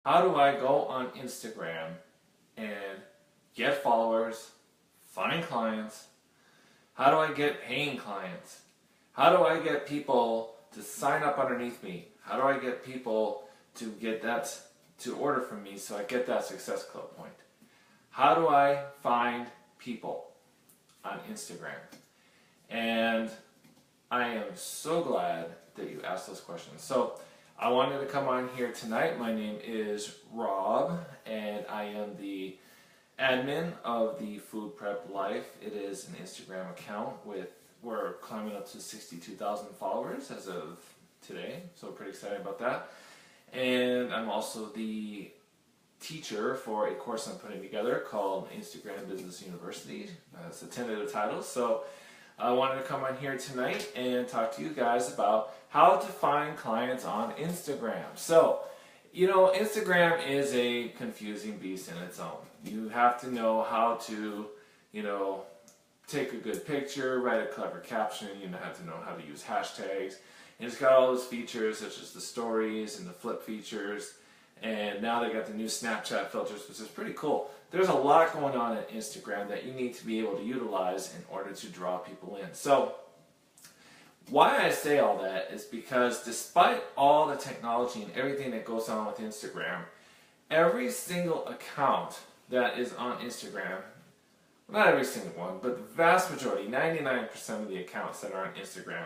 How do I go on Instagram and get followers, find clients? How do I get paying clients? How do I get people to sign up underneath me? How do I get people to get that to order from me so I get that Success Club point? How do I find people on Instagram? And I am so glad that you asked those questions. So I wanted to come on here tonight. My name is Rob, and I am the admin of the Food Prep Life. It is an Instagram account we're climbing up to 62,000 followers as of today, so pretty excited about that. And I'm also the teacher for a course I'm putting together called Instagram Business University. That's a tentative title. So I wanted to come on here tonight and talk to you guys about how to find clients on Instagram. So, Instagram is a confusing beast in its own. You have to know how to, take a good picture, write a clever caption, you have to know how to use hashtags. And it's got all those features such as the stories and the flip features. And now they got the new Snapchat filters, which is pretty cool. There's a lot going on at Instagram that you need to be able to utilize in order to draw people in. So why I say all that is because despite all the technology and everything that goes on with Instagram, every single account that is on Instagram, not every single one, but the vast majority, 99% of the accounts that are on Instagram,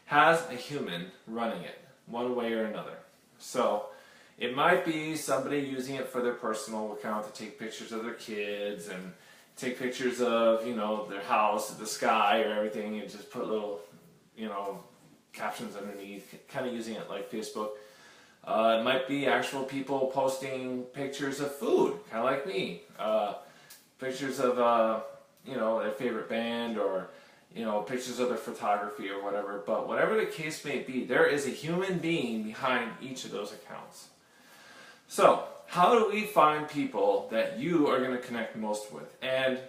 has a human running it, one way or another. So it might be somebody using it for their personal account to take pictures of their kids and take pictures of, their house, the sky or everything, and just put little, captions underneath, kind of using it like Facebook. It might be actual people posting pictures of food, kind of like me. Pictures of, their favorite band or, pictures of their photography or whatever. But whatever the case may be, there is a human being behind each of those accounts. So, how do we find people that you are going to connect most with? And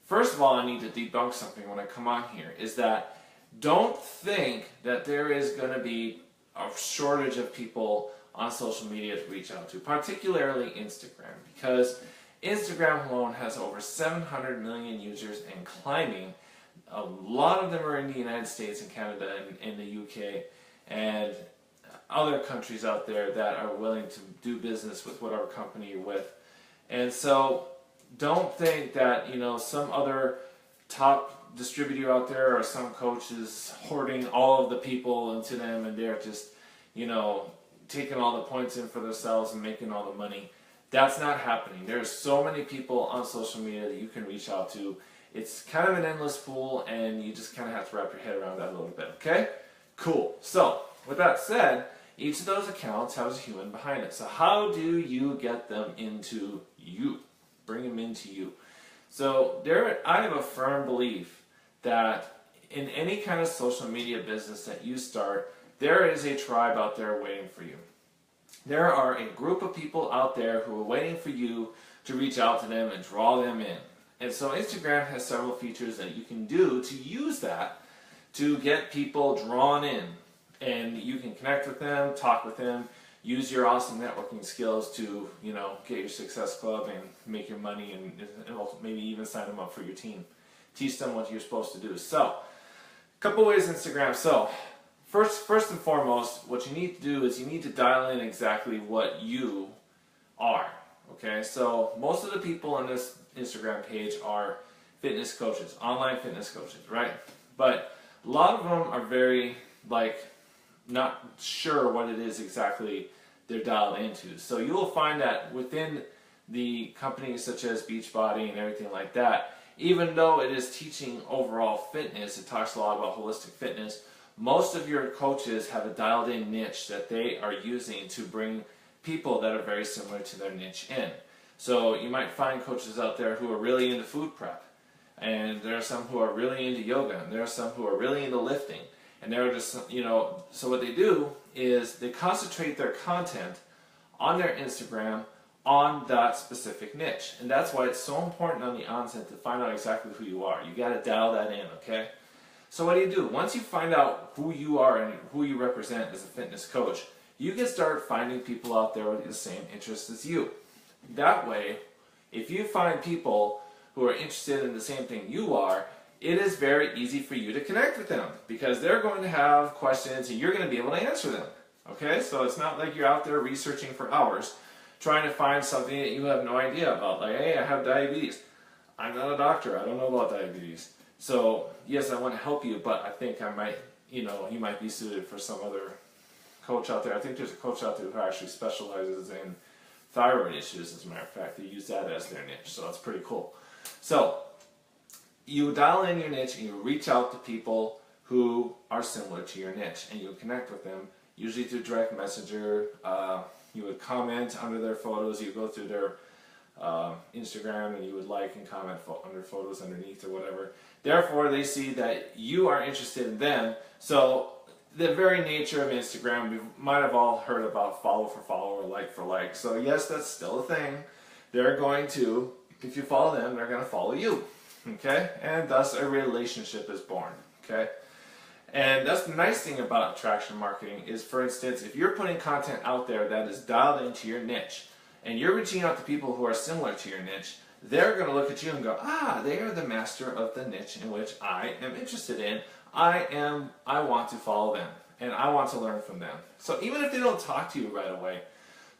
first of all, I need to debunk something when I come on here, is that don't think that there is going to be a shortage of people on social media to reach out to, particularly Instagram, because Instagram alone has over 700 million users and climbing. A lot of them are in the United States and Canada and the UK and other countries out there that are willing to do business with whatever company you're with. And so don't think that, some other top distributor out there or some coach is hoarding all of the people into them and they're just, taking all the points in for themselves and making all the money. That's not happening. There's so many people on social media that you can reach out to. It's kind of an endless pool and you just kind of have to wrap your head around that a little bit, okay? Cool. So, with that said, each of those accounts has a human behind it. So how do you get them into you? Bring them into you. So I have a firm belief that in any kind of social media business that you start, there is a tribe out there waiting for you. There are a group of people out there who are waiting for you to reach out to them and draw them in. And so Instagram has several features that you can do to use that to get people drawn in. And you can connect with them, talk with them, use your awesome networking skills to, get your Success Club and make your money and maybe even sign them up for your team. Teach them what you're supposed to do. So, a couple ways Instagram. So, first and foremost, what you need to do is you need to dial in exactly what you are. Okay, so most of the people on this Instagram page are fitness coaches, online fitness coaches, right? But a lot of them are very, not sure what it is exactly they're dialed into. So you will find that within the companies such as Beachbody and everything like that, even though it is teaching overall fitness, it talks a lot about holistic fitness, most of your coaches have a dialed in niche that they are using to bring people that are very similar to their niche in. So you might find coaches out there who are really into food prep, and there are some who are really into yoga, and there are some who are really into lifting. And they're just, so what they do is they concentrate their content on their Instagram on that specific niche. And that's why it's so important on the onset to find out exactly who you are. You got to dial that in, okay? So what do? Once you find out who you are and who you represent as a fitness coach, you can start finding people out there with the same interests as you. That way, if you find people who are interested in the same thing you are, it is very easy for you to connect with them because they're going to have questions and you're going to be able to answer them. Okay, so it's not like you're out there researching for hours trying to find something that you have no idea about. Like, hey, I have diabetes. I'm not a doctor. I don't know about diabetes. So, yes, I want to help you, but I think I might, you might be suited for some other coach out there. I think there's a coach out there who actually specializes in thyroid issues, as a matter of fact. They use that as their niche, so that's pretty cool. So, you dial in your niche and you reach out to people who are similar to your niche and you connect with them, usually through direct messenger. You would comment under their photos, you would go through their Instagram and you would like and comment under photos underneath or whatever. Therefore, they see that you are interested in them. So the very nature of Instagram, we might have all heard about follow for follow or like for like. So yes, that's still a thing. They're going to, if you follow them, they're going to follow you. Okay? And thus a relationship is born. Okay? And that's the nice thing about attraction marketing is, for instance, if you're putting content out there that is dialed into your niche, and you're reaching out to people who are similar to your niche, they're going to look at you and go, they are the master of the niche in which I am interested in. I want to follow them, and I want to learn from them. So even if they don't talk to you right away,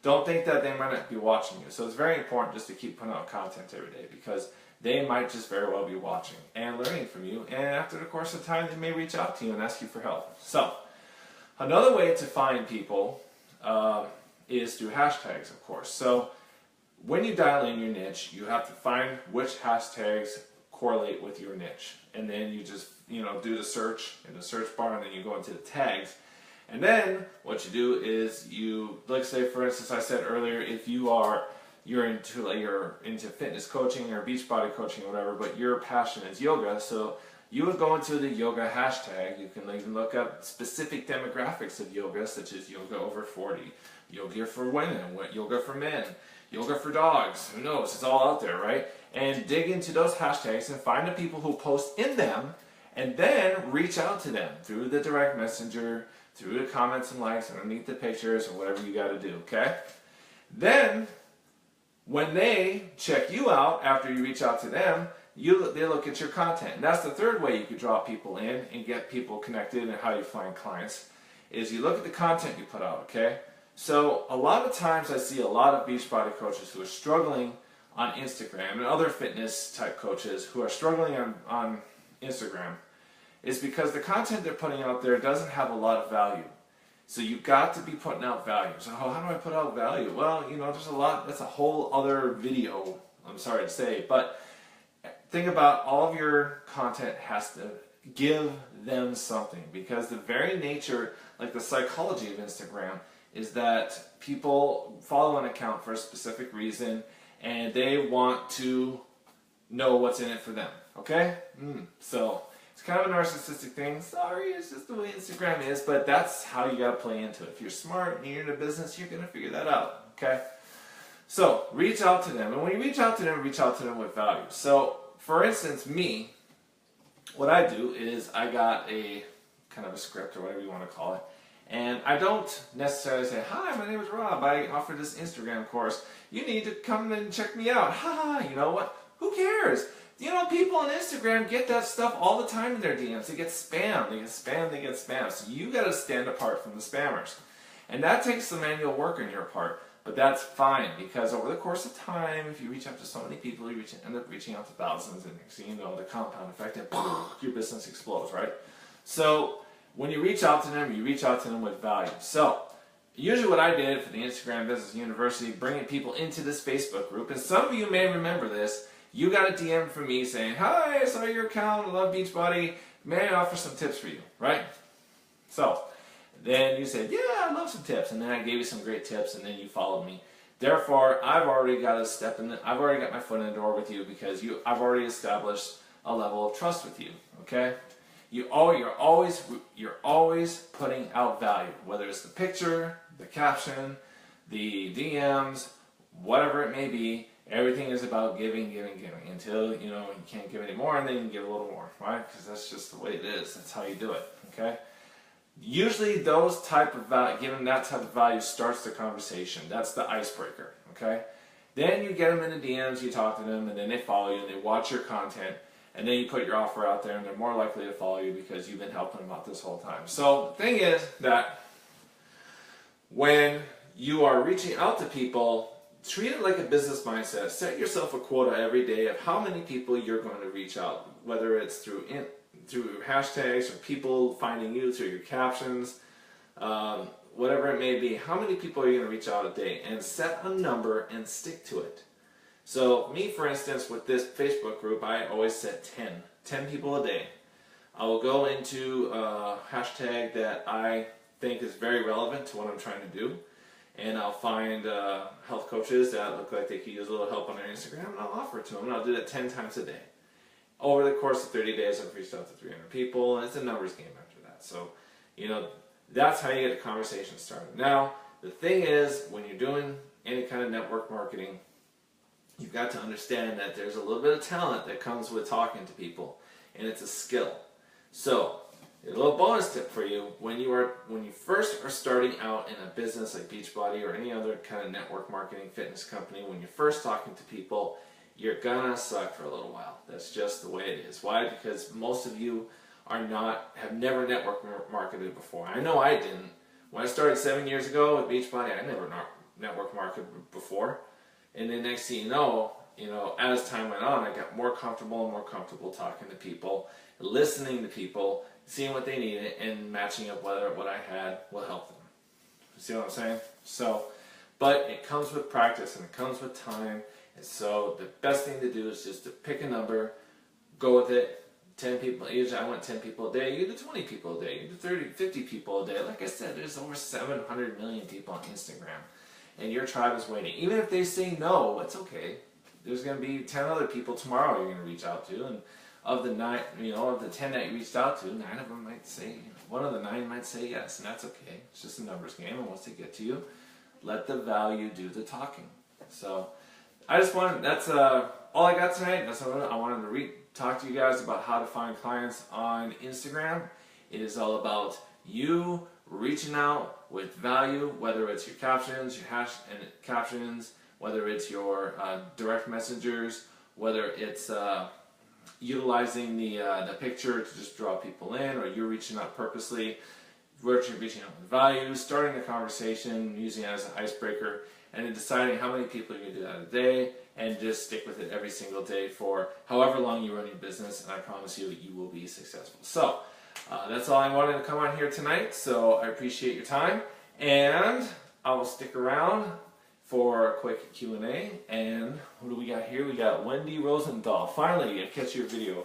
don't think that they might not be watching you. So it's very important just to keep putting out content every day because they might just very well be watching and learning from you. And after the course of time, they may reach out to you and ask you for help. So another way to find people is through hashtags, of course. So when you dial in your niche, you have to find which hashtags correlate with your niche. And then you just, do the search in the search bar, and then you go into the tags. And then what you do is you, let's say for instance, I said earlier, if you're into fitness coaching or beachbody coaching or whatever, but your passion is yoga, so you would go into the yoga hashtag. You can even look up specific demographics of yoga, such as yoga over 40, yoga for women, yoga for men, yoga for dogs, who knows, it's all out there, right? And dig into those hashtags and find the people who post in them, and then reach out to them through the direct messenger, through the comments and likes underneath the pictures, or whatever you got to do, okay? Then, when they check you out after you reach out to them, they look at your content. And that's the third way you could draw people in and get people connected, and how you find clients, is you look at the content you put out, okay? So a lot of times I see a lot of Beachbody coaches who are struggling on Instagram, and other fitness type coaches who are struggling on Instagram, is because the content they're putting out there doesn't have a lot of value. So you've got to be putting out value. So how do I put out value? Well, there's a lot, that's a whole other video, I'm sorry to say, but think about all of your content has to give them something, because the very nature, like the psychology of Instagram, is that people follow an account for a specific reason and they want to know what's in it for them, okay? So it's kind of a narcissistic thing. Sorry, it's just the way Instagram is, but that's how you got to play into it. If you're smart and you're in a business, you're going to figure that out, okay? So reach out to them, and when you reach out to them with value. So for instance, me, what I do is I got a kind of a script or whatever you want to call it, and I don't necessarily say, hi, my name is Rob, I offer this Instagram course, you need to come and check me out. You know what? Who cares? People on Instagram get that stuff all the time in their DMs. They get spam, they get spam, they get spam. So you got to stand apart from the spammers. And that takes some manual work on your part, but that's fine, because over the course of time, if you reach out to so many people, you end up reaching out to thousands, and next thing you know, the compound effect, and your business explodes, right? So when you reach out to them, you reach out to them with value. So usually what I did for the Instagram Business University, bringing people into this Facebook group, and some of you may remember this, you got a DM from me saying, hi, I saw your account, I love Beachbody, may I offer some tips for you, right? So then you said, yeah, I love some tips, and then I gave you some great tips, and then you followed me. Therefore, I've already got I've already got my foot in the door with you, because I've already established a level of trust with you, okay? You're always putting out value, whether it's the picture, the caption, the DMs, whatever it may be. Everything is about giving, giving, giving, until you can't give any more, and then you can give a little more, right? Because that's just the way it is. That's how you do it, okay? Usually those type of value, giving that type of value starts the conversation. That's the icebreaker, okay? Then you get them in the DMs, you talk to them, and then they follow you and they watch your content, and then you put your offer out there and they're more likely to follow you because you've been helping them out this whole time. So the thing is that when you are reaching out to people, treat it like a business mindset. Set yourself a quota every day of how many people you're going to reach out, whether it's through hashtags or people finding you through your captions, whatever it may be. How many people are you going to reach out a day? And set a number and stick to it. So me, for instance, with this Facebook group, I always set 10 people a day. I will go into a hashtag that I think is very relevant to what I'm trying to do, and I'll find health coaches that look like they could use a little help on their Instagram, and I'll offer it to them, and I'll do that 10 times a day. Over the course of 30 days, I've reached out to 300 people, and it's a numbers game after that. So, you know, that's how you get a conversation started. Now, the thing is, when you're doing any kind of network marketing, you've got to understand that there's a little bit of talent that comes with talking to people, and it's a skill. So, a little bonus tip for you: when you first are starting out in a business like Beachbody or any other kind of network marketing fitness company, when you're first talking to people, you're gonna suck for a little while. That's just the way it is. Why? Because most of you have never network marketed before. I know I didn't. When I started 7 years ago with Beachbody, I never network marketed before. And then next thing you know, as time went on, I got more comfortable and more comfortable talking to people, listening to people, seeing what they needed, and matching up whether what I had will help them. You see what I'm saying? So, but it comes with practice and it comes with time. And so the best thing to do is just to pick a number, go with it. 10 people, usually I want 10 people a day, you do 20 people a day, you do 30, 50 people a day. Like I said, there's over 700 million people on Instagram, and your tribe is waiting. Even if they say no, it's okay. There's going to be 10 other people tomorrow you're going to reach out to, and of the 10 that you reached out to, 9 of them might say, one of the 9 might say yes, and that's okay. It's just a numbers game, and once they get to you, let the value do the talking. So, that's all I got tonight. That's all I wanted to talk to you guys about how to find clients on Instagram. It is all about you reaching out with value, whether it's your captions, your hash and captions, whether it's your direct messengers, whether it's utilizing the picture to just draw people in, or you're reaching out purposely, reaching out with value, starting a conversation, using it as an icebreaker, and then deciding how many people you can do that a day, and just stick with it every single day for however long you run your business, and I promise you, you will be successful. So, that's all I wanted to come on here tonight, so I appreciate your time, and I will stick around for a quick Q&A, and who do we got here? We got Wendy Rosendahl. Finally, I catch your video.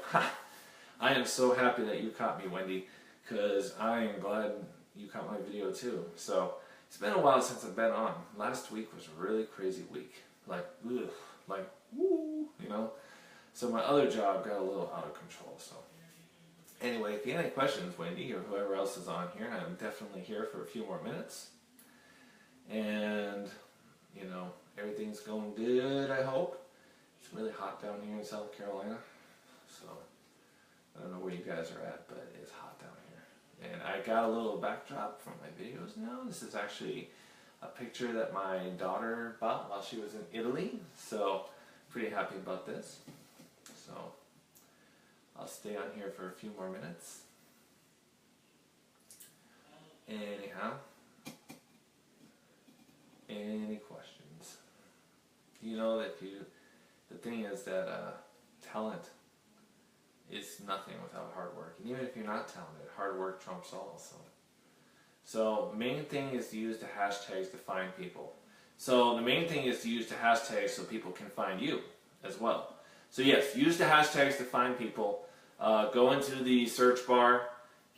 I am so happy that you caught me, Wendy, because I am glad you caught my video too. So, it's been a while since I've been on. Last week was a really crazy week. Woo, So my other job got a little out of control. So anyway, if you have any questions, Wendy, or whoever else is on here, I'm definitely here for a few more minutes. And, everything's going good, I hope. It's really hot down here in South Carolina. So I don't know where you guys are at, but it's hot down here. And I got a little backdrop from my videos now. This is actually a picture that my daughter bought while she was in Italy, so pretty happy about this. So I'll stay on here for a few more minutes. Anyhow, any questions? The thing is that talent is nothing without hard work, and even if you're not talented, hard work trumps all. So main thing is to use the hashtags to find people. So the main thing is to use the hashtags so people can find you as well. So yes, use the hashtags to find people. Go into the search bar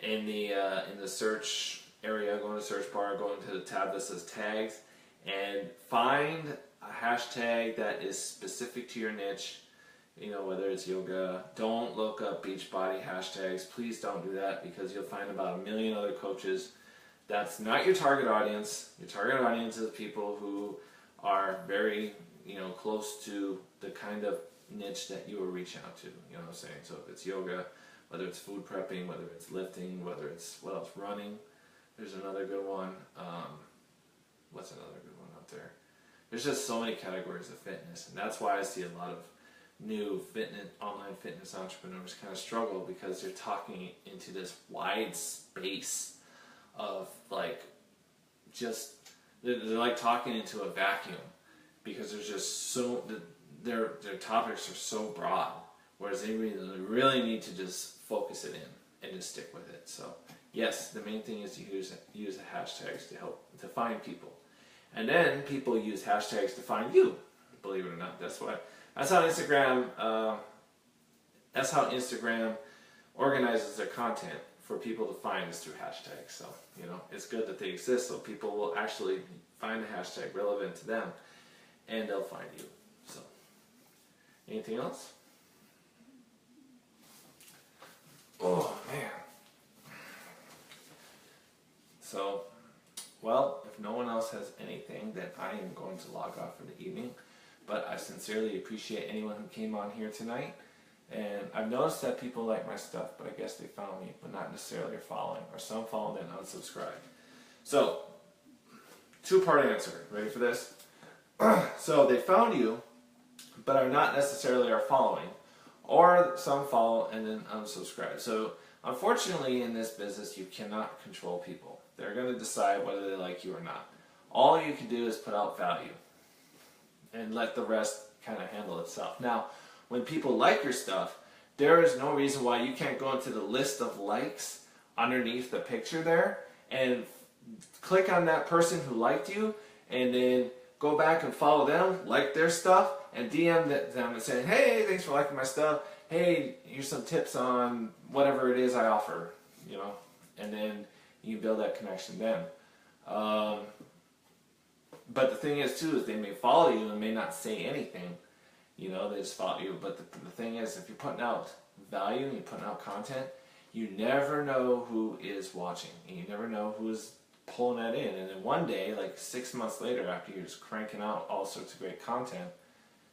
in the search area. Go into the search bar. Go into the tab that says tags, and find a hashtag that is specific to your niche. Whether it's yoga. Don't look up Beachbody hashtags. Please don't do that, because you'll find about 1 million other coaches. That's not your target audience. Your target audience is people who are very, close to the kind of niche that you will reach out to. You know what I'm saying? So if it's yoga, whether it's food prepping, whether it's lifting, whether it's, running, There's another good one. What's another good one out there? There's just so many categories of fitness, and that's why I see a lot of new online fitness entrepreneurs kind of struggle, because they're talking into this wide space of like, just they're like talking into a vacuum, because there's just so their topics are so broad, whereas they really need to just focus it in and just stick with it. So yes, the main thing is to use the hashtags to help to find people, and then people use hashtags to find you. Believe it or not, that's how Instagram organizes their content for people to find us through hashtags. So, you know, it's good that they exist, so people will actually find the hashtag relevant to them, and they'll find you. So, anything else? Oh, man. So, well, if no one else has anything, then I am going to log off for the evening. But I sincerely appreciate anyone who came on here tonight. And I've noticed that people like my stuff, but I guess they found me, but not necessarily are following. Or some follow and then unsubscribe. So, two-part answer. Ready for this? So, they found you, but are not necessarily are following. Or some follow and then unsubscribe. So, unfortunately, in this business, you cannot control people. They're going to decide whether they like you or not. All you can do is put out value and let the rest kind of handle itself. Now, when people like your stuff, there is no reason why you can't go into the list of likes underneath the picture there and click on that person who liked you, and then go back and follow them, like their stuff, and DM them and say, hey, thanks for liking my stuff. Hey, here's some tips on whatever it is I offer, you know, and then you build that connection then. But the thing is, too, is they may follow you and may not say anything. You know, they just follow you. But the thing is, if you're putting out value and you're putting out content, you never know who is watching. And you never know who is pulling that in. And then one day, like 6 months later, after you're just cranking out all sorts of great content,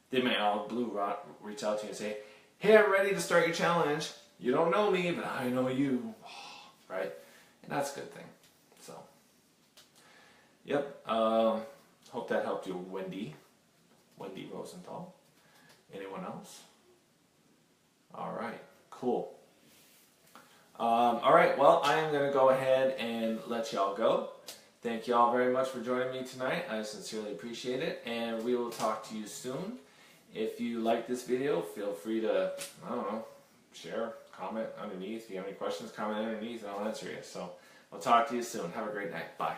they may all reach out to you and say, hey, I'm ready to start your challenge. You don't know me, but I know you. Right? And that's a good thing. So, yep. Hope that helped you, Wendy Rosenthal. Anyone else? All right, cool. All right, well, I am going to go ahead and let y'all go. Thank y'all very much for joining me tonight. I sincerely appreciate it, and we will talk to you soon. If you like this video, feel free to, I don't know, share, comment underneath. If you have any questions, comment underneath, and I'll answer you. So, I'll talk to you soon. Have a great night. Bye.